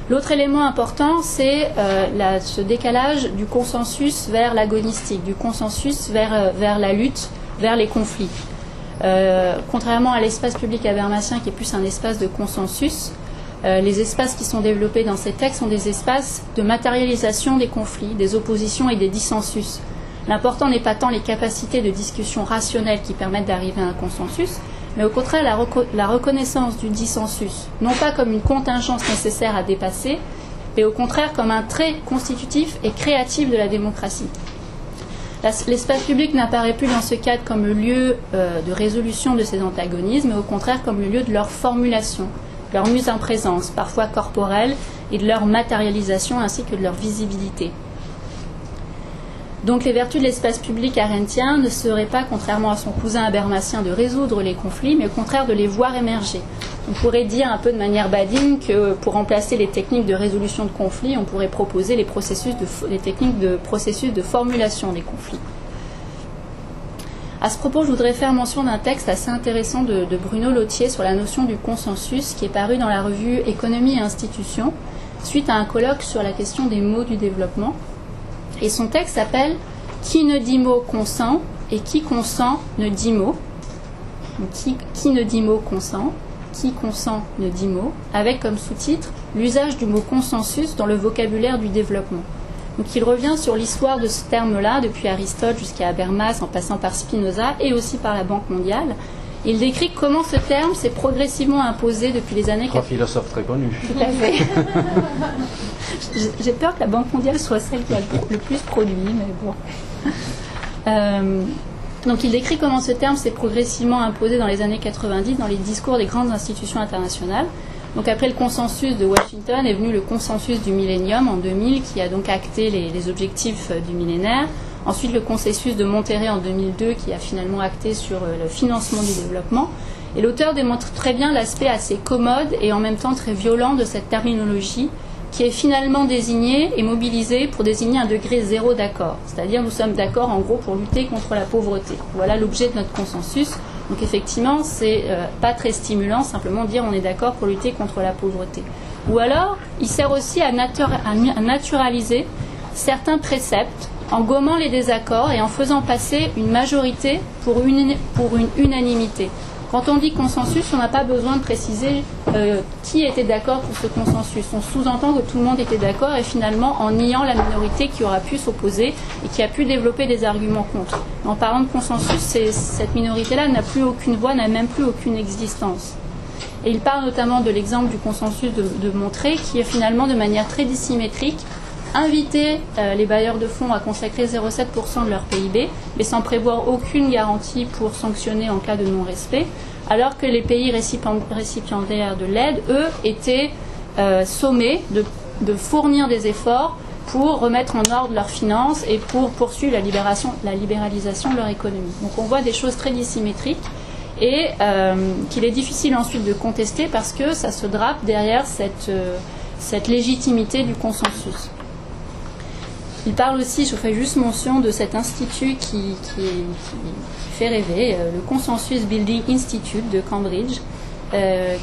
L'autre élément important, c'est ce décalage du consensus vers l'agonistique, du consensus vers la lutte, vers les conflits. Contrairement à l'espace public habermasien qui est plus un espace de consensus, les espaces qui sont développés dans ces textes sont des espaces de matérialisation des conflits, des oppositions et des dissensus. L'important n'est pas tant les capacités de discussion rationnelles qui permettent d'arriver à un consensus, mais au contraire la reconnaissance du dissensus, non pas comme une contingence nécessaire à dépasser, mais au contraire comme un trait constitutif et créatif de la démocratie. L'espace public n'apparaît plus dans ce cadre comme le lieu de résolution de ces antagonismes, mais au contraire comme le lieu de leur formulation, de leur mise en présence, parfois corporelle, et de leur matérialisation ainsi que de leur visibilité. Donc les vertus de l'espace public arendtien ne seraient pas, contrairement à son cousin habermasien, de résoudre les conflits, mais au contraire de les voir émerger. On pourrait dire un peu de manière badine que pour remplacer les techniques de résolution de conflits, on pourrait proposer les techniques de processus de formulation des conflits. À ce propos, je voudrais faire mention d'un texte assez intéressant de Bruno Lottier sur la notion du consensus qui est paru dans la revue Économie et Institutions suite à un colloque sur la question des mots du développement. Et son texte s'appelle « Qui ne dit mot consent et qui consent ne dit mot ». Qui ne dit mot consent, qui consent ne dit mot, avec comme sous-titre l'usage du mot consensus dans le vocabulaire du développement. Donc il revient sur l'histoire de ce terme-là, depuis Aristote jusqu'à Habermas, en passant par Spinoza et aussi par la Banque mondiale. Il décrit comment ce terme s'est progressivement imposé depuis les années... Trois philosophes très connus. Tout à fait. J'ai peur que la Banque mondiale soit celle qui a le plus produit, mais bon. Donc il décrit comment ce terme s'est progressivement imposé dans les années 90 dans les discours des grandes institutions internationales. Donc après le consensus de Washington est venu le consensus du millénium en 2000 qui a donc acté les objectifs du millénaire. Ensuite le consensus de Monterrey en 2002 qui a finalement acté sur le financement du développement. Et l'auteur démontre très bien l'aspect assez commode et en même temps très violent de cette terminologie qui est finalement désignée et mobilisée pour désigner un degré zéro d'accord. C'est-à-dire nous sommes d'accord en gros pour lutter contre la pauvreté. Voilà l'objet de notre consensus. Donc effectivement, c'est pas très stimulant simplement dire on est d'accord pour lutter contre la pauvreté. Ou alors, il sert aussi à naturaliser certains préceptes en gommant les désaccords et en faisant passer une majorité pour une unanimité. Quand on dit consensus, on n'a pas besoin de préciser qui était d'accord pour ce consensus. On sous-entend que tout le monde était d'accord et finalement en niant la minorité qui aura pu s'opposer et qui a pu développer des arguments contre. En parlant de consensus, cette minorité-là n'a plus aucune voix, n'a même plus aucune existence. Et il parle notamment de l'exemple du consensus de Monterrey qui est finalement de manière très dissymétrique inviter les bailleurs de fonds à consacrer 0,7% de leur PIB, mais sans prévoir aucune garantie pour sanctionner en cas de non-respect, alors que les pays récipiendaires de l'aide, eux, étaient sommés de fournir des efforts pour remettre en ordre leurs finances et pour poursuivre la libéralisation de leur économie. Donc on voit des choses très dissymétriques et qu'il est difficile ensuite de contester parce que ça se drape derrière cette légitimité du consensus. Il parle aussi, je ferai juste mention de cet institut qui fait rêver, le Consensus Building Institute de Cambridge,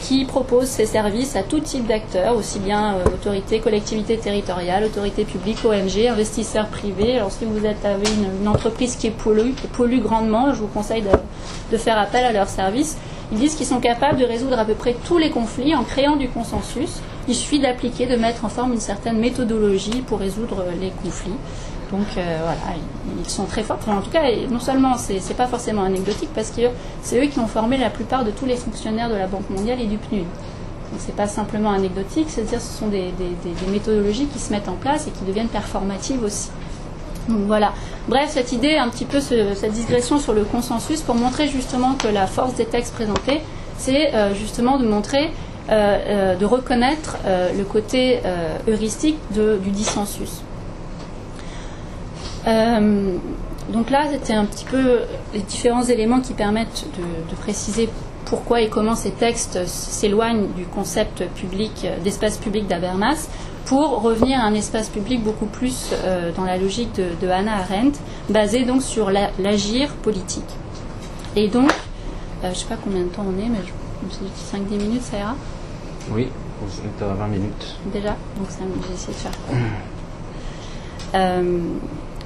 qui propose ses services à tout type d'acteurs, aussi bien autorités, collectivités territoriales, autorités publiques, ONG, investisseurs privés. Alors si vous avez une entreprise qui pollue grandement, je vous conseille de faire appel à leurs services. Ils disent qu'ils sont capables de résoudre à peu près tous les conflits en créant du consensus. Il suffit d'appliquer, de mettre en forme une certaine méthodologie pour résoudre les conflits. Donc voilà, ils sont très forts. Enfin, en tout cas, non seulement c'est pas forcément anecdotique parce que c'est eux qui ont formé la plupart de tous les fonctionnaires de la Banque mondiale et du PNUD. Donc c'est pas simplement anecdotique, c'est-à-dire ce sont des méthodologies qui se mettent en place et qui deviennent performatives aussi. Donc voilà. Bref, cette idée, un petit peu cette digression sur le consensus pour montrer justement que la force des textes présentés, c'est justement de montrer, de reconnaître le côté heuristique du dissensus. Donc là, c'était un petit peu les différents éléments qui permettent de préciser pourquoi et comment ces textes s'éloignent du concept public, d'espace public d'Habermas, pour revenir à un espace public beaucoup plus dans la logique de Hannah Arendt, basé donc sur l'agir politique. Et donc, je ne sais pas combien de temps on est, mais je me suis dit 5-10 minutes, ça ira ? Oui, est à 20 minutes. Déjà, donc j'ai essayé de faire.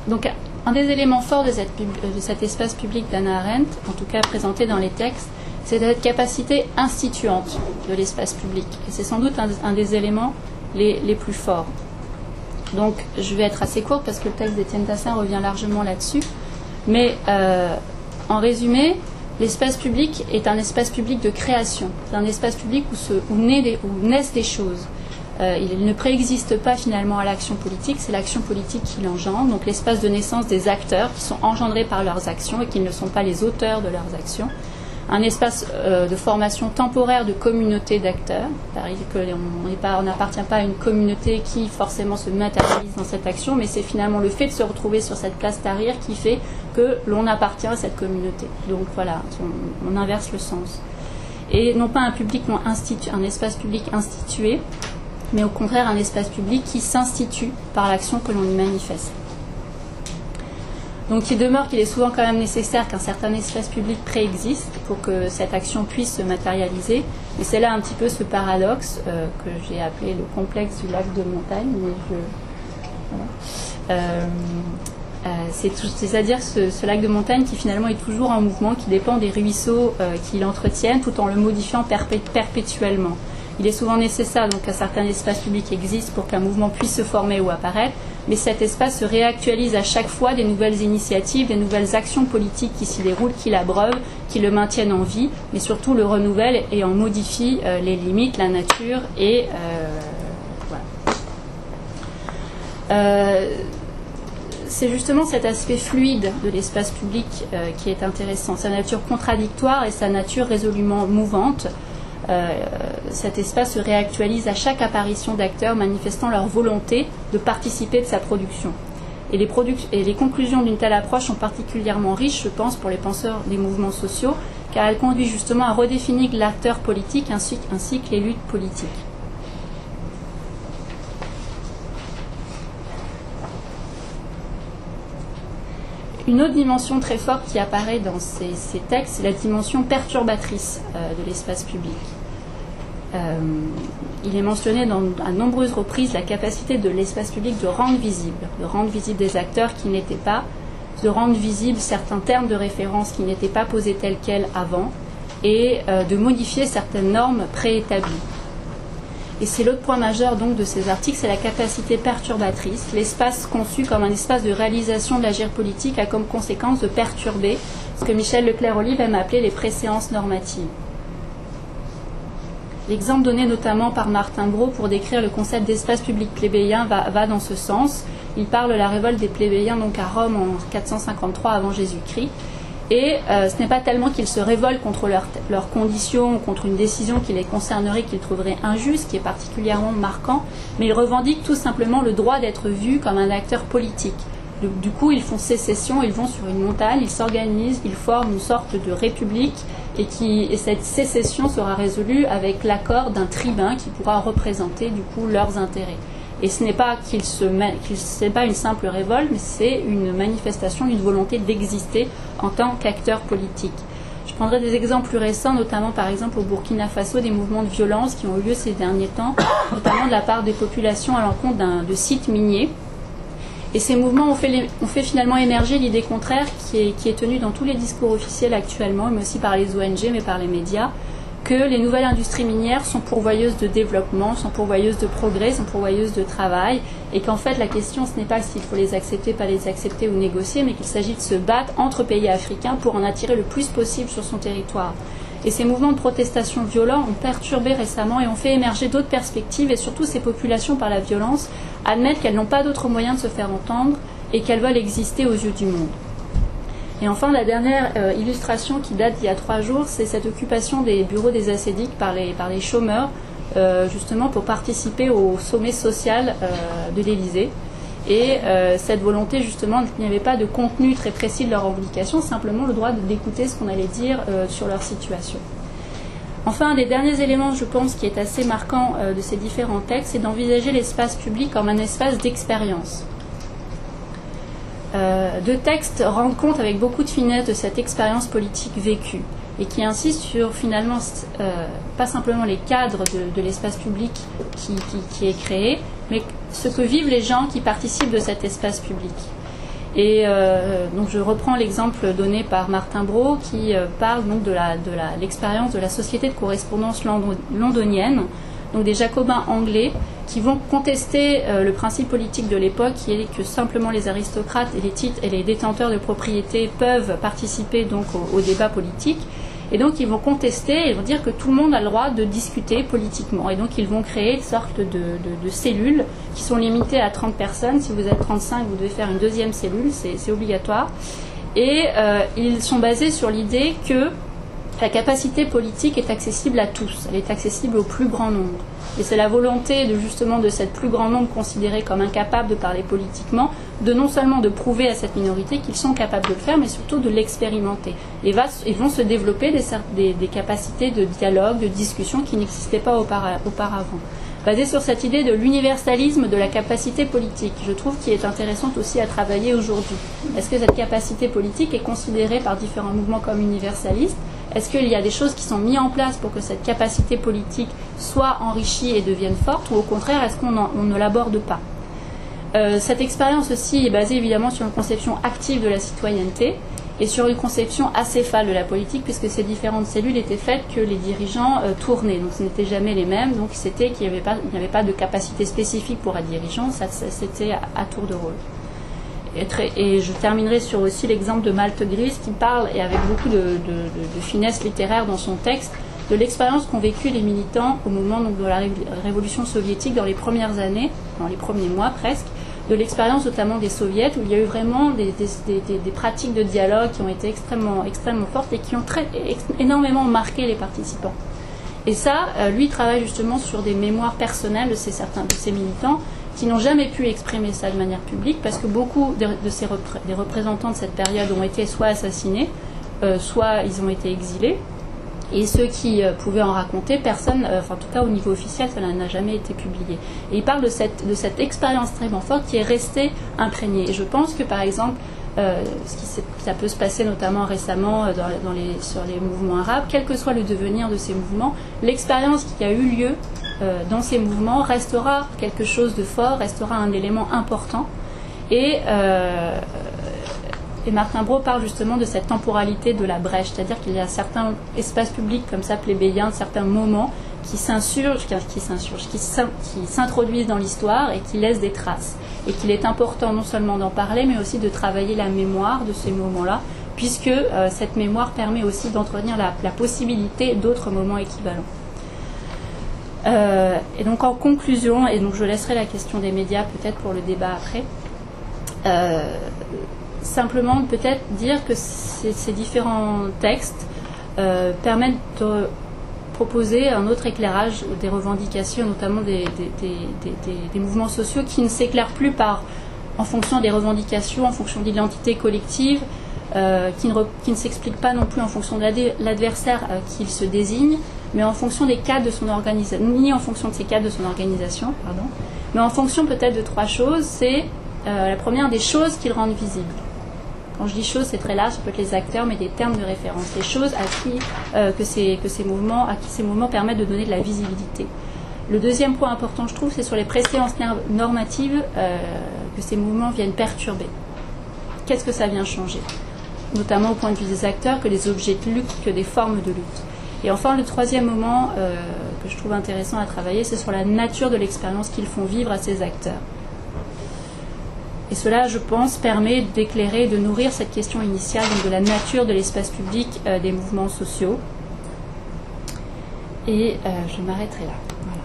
Donc, un des éléments forts de cet espace public d'Hannah Arendt, en tout cas présenté dans les textes, c'est cette capacité instituante de l'espace public. Et c'est sans doute un des éléments les plus forts. Donc, je vais être assez courte parce que le texte d'Étienne Tassin revient largement là-dessus. Mais, en résumé, l'espace public est un espace public de création. C'est un espace public où naissent des choses. Il ne préexiste pas finalement à l'action politique, c'est l'action politique qui l'engendre. Donc l'espace de naissance des acteurs qui sont engendrés par leurs actions et qui ne sont pas les auteurs de leurs actions. Un espace de formation temporaire de communauté d'acteurs. On n'appartient pas à une communauté qui forcément se matérialise dans cette action, mais c'est finalement le fait de se retrouver sur cette place d'arrière qui fait que l'on appartient à cette communauté. Donc voilà, on inverse le sens. Et non pas un espace public institué, mais au contraire un espace public qui s'institue par l'action que l'on y manifeste. Donc il demeure qu'il est souvent quand même nécessaire qu'un certain espace public préexiste pour que cette action puisse se matérialiser. Et c'est là un petit peu ce paradoxe que j'ai appelé le complexe du lac de montagne. C'est-à-dire ce lac de montagne qui finalement est toujours en mouvement, qui dépend des ruisseaux qui l'entretiennent tout en le modifiant perpétuellement. Il est souvent nécessaire donc qu'un certain espace public existe pour qu'un mouvement puisse se former ou apparaître, mais cet espace se réactualise à chaque fois des nouvelles initiatives, des nouvelles actions politiques qui s'y déroulent, qui l'abreuvent, qui le maintiennent en vie, mais surtout le renouvellent et en modifient les limites, la nature et voilà. C'est justement cet aspect fluide de l'espace public qui est intéressant, sa nature contradictoire et sa nature résolument mouvante. Cet espace se réactualise à chaque apparition d'acteurs manifestant leur volonté de participer de sa production. Et les conclusions d'une telle approche sont particulièrement riches, je pense, pour les penseurs des mouvements sociaux, car elles conduisent justement à redéfinir l'acteur politique ainsi que les luttes politiques. Une autre dimension très forte qui apparaît dans ces textes, c'est la dimension perturbatrice de l'espace public. Il est mentionné à nombreuses reprises la capacité de l'espace public de rendre visible des acteurs qui n'étaient pas, de rendre visibles certains termes de référence qui n'étaient pas posés tels quels avant, et de modifier certaines normes préétablies. Et c'est l'autre point majeur donc de ces articles, c'est la capacité perturbatrice. L'espace conçu comme un espace de réalisation de l'agir politique a comme conséquence de perturber ce que Michel Leclerc-Olive aime appeler les préséances normatives. L'exemple donné notamment par Martin Gros pour décrire le concept d'espace public plébéien va dans ce sens. Il parle de la révolte des plébéiens donc à Rome en 453 avant Jésus-Christ. Et ce n'est pas tellement qu'ils se révoltent contre leurs conditions, contre une décision qui les concernerait, qu'ils trouveraient injuste, qui est particulièrement marquant, mais ils revendiquent tout simplement le droit d'être vus comme un acteur politique. Du coup, ils font sécession, ils vont sur une montagne, ils s'organisent, ils forment une sorte de république, et cette sécession sera résolue avec l'accord d'un tribun qui pourra représenter du coup leurs intérêts. Et ce n'est pas c'est pas une simple révolte, mais c'est une manifestation, une volonté d'exister en tant qu'acteur politique. Je prendrai des exemples plus récents, notamment par exemple au Burkina Faso, des mouvements de violence qui ont eu lieu ces derniers temps, notamment de la part des populations à l'encontre de sites miniers. Et ces mouvements ont fait finalement émerger l'idée contraire qui est tenue dans tous les discours officiels actuellement, mais aussi par les ONG, mais par les médias, que les nouvelles industries minières sont pourvoyeuses de développement, sont pourvoyeuses de progrès, sont pourvoyeuses de travail, et qu'en fait la question ce n'est pas s'il faut les accepter, pas les accepter ou négocier, mais qu'il s'agit de se battre entre pays africains pour en attirer le plus possible sur son territoire. Et ces mouvements de protestation violents ont perturbé récemment et ont fait émerger d'autres perspectives, et surtout ces populations par la violence admettent qu'elles n'ont pas d'autre moyen de se faire entendre et qu'elles veulent exister aux yeux du monde. Et enfin, la dernière illustration qui date d'il y a 3 jours, c'est cette occupation des bureaux des assédiques par les chômeurs, justement pour participer au sommet social de l'Élysée. Et cette volonté, justement, qu'il n'y avait pas de contenu très précis de leurs revendications, simplement le droit d'écouter ce qu'on allait dire sur leur situation. Enfin, un des derniers éléments, je pense, qui est assez marquant de ces différents textes, c'est d'envisager l'espace public comme un espace d'expérience. Deux textes rendent compte avec beaucoup de finesse de cette expérience politique vécue. et qui insiste sur finalement pas simplement les cadres de l'espace public qui est créé, mais ce que vivent les gens qui participent de cet espace public. Et donc je reprends l'exemple donné par Martin Braud qui parle donc de l'expérience de la société de correspondance londonienne, donc des jacobins anglais qui vont contester le principe politique de l'époque, qui est que simplement les aristocrates et les titres et les détenteurs de propriété peuvent participer donc au débat politique. Et donc ils vont contester, ils vont dire que tout le monde a le droit de discuter politiquement. Et donc ils vont créer une sorte de cellules qui sont limitées à 30 personnes. Si vous êtes 35, vous devez faire une deuxième cellule, c'est obligatoire. Et ils sont basés sur l'idée que la capacité politique est accessible à tous, elle est accessible au plus grand nombre. Et c'est la volonté de cette plus grand nombre considéré comme incapable de parler politiquement, de non seulement de prouver à cette minorité qu'ils sont capables de le faire, mais surtout de l'expérimenter. Et vont se développer des capacités de dialogue, de discussion qui n'existaient pas auparavant. Basé sur cette idée de l'universalisme de la capacité politique, je trouve qu'il est intéressant aussi à travailler aujourd'hui. Est-ce que cette capacité politique est considérée par différents mouvements comme universaliste ? Est-ce qu'il y a des choses qui sont mises en place pour que cette capacité politique soit enrichie et devienne forte, ou au contraire, est-ce qu'on ne l'aborde pas ? Cette expérience aussi est basée évidemment sur une conception active de la citoyenneté et sur une conception acéphale de la politique, puisque ces différentes cellules étaient faites que les dirigeants tournaient, donc ce n'étaient jamais les mêmes, donc c'était qu'il n'y avait pas de capacité spécifique pour être dirigeant, c'était à tour de rôle. Et je terminerai sur aussi l'exemple de Malte Gries qui parle, et avec beaucoup de finesse littéraire dans son texte, de l'expérience qu'ont vécu les militants au moment donc, de la révolution soviétique dans les premières années, dans les premiers mois presque, de l'expérience notamment des soviets, où il y a eu vraiment des pratiques de dialogue qui ont été extrêmement fortes et qui ont énormément marqué les participants. Et ça, lui travaille justement sur des mémoires personnelles de ces militants qui n'ont jamais pu exprimer ça de manière publique, parce que beaucoup des représentants de cette période ont été soit assassinés, soit ils ont été exilés, et ceux qui pouvaient en raconter, personne, en tout cas au niveau officiel, ça n'a jamais été publié. Et il parle de cette expérience extrêmement forte qui est restée imprégnée. Et je pense que par exemple, ça peut se passer notamment récemment sur les mouvements arabes, quel que soit le devenir de ces mouvements, l'expérience qui a eu lieu dans ces mouvements restera quelque chose de fort, restera un élément important. Et Martin Braud parle justement de cette temporalité de la brèche, c'est-à-dire qu'il y a certains espaces publics comme ça plébéiens, certains moments qui s'introduisent dans l'histoire et qui laissent des traces. Et qu'il est important non seulement d'en parler, mais aussi de travailler la mémoire de ces moments-là, puisque cette mémoire permet aussi d'entretenir la possibilité d'autres moments équivalents. Et donc en conclusion, et donc je laisserai la question des médias peut-être pour le débat après, simplement peut-être dire que ces différents textes permettent de proposer un autre éclairage des revendications, notamment des mouvements sociaux qui ne s'éclairent plus en fonction des revendications, en fonction d'identités collectives, qui ne s'expliquent pas non plus en fonction de l'adversaire qu'il se désigne, mais en fonction des cadres de son organisation, ni en fonction de ces cadres de son organisation, mais en fonction peut-être de trois choses. C'est la première des choses qu'ils rendent visibles. Quand je dis choses, c'est très large, ça peut être les acteurs, mais des termes de référence, les choses à qui ces mouvements permettent de donner de la visibilité. Le deuxième point important, je trouve, c'est sur les préséances normatives que ces mouvements viennent perturber. Qu'est-ce que ça vient changer ? Notamment au point de vue des acteurs, que des objets de lutte, que des formes de lutte. Et enfin, le troisième moment que je trouve intéressant à travailler, c'est sur la nature de l'expérience qu'ils font vivre à ces acteurs. Et cela, je pense, permet d'éclairer, de nourrir cette question initiale donc de la nature de l'espace public des mouvements sociaux. Et je m'arrêterai là. Voilà.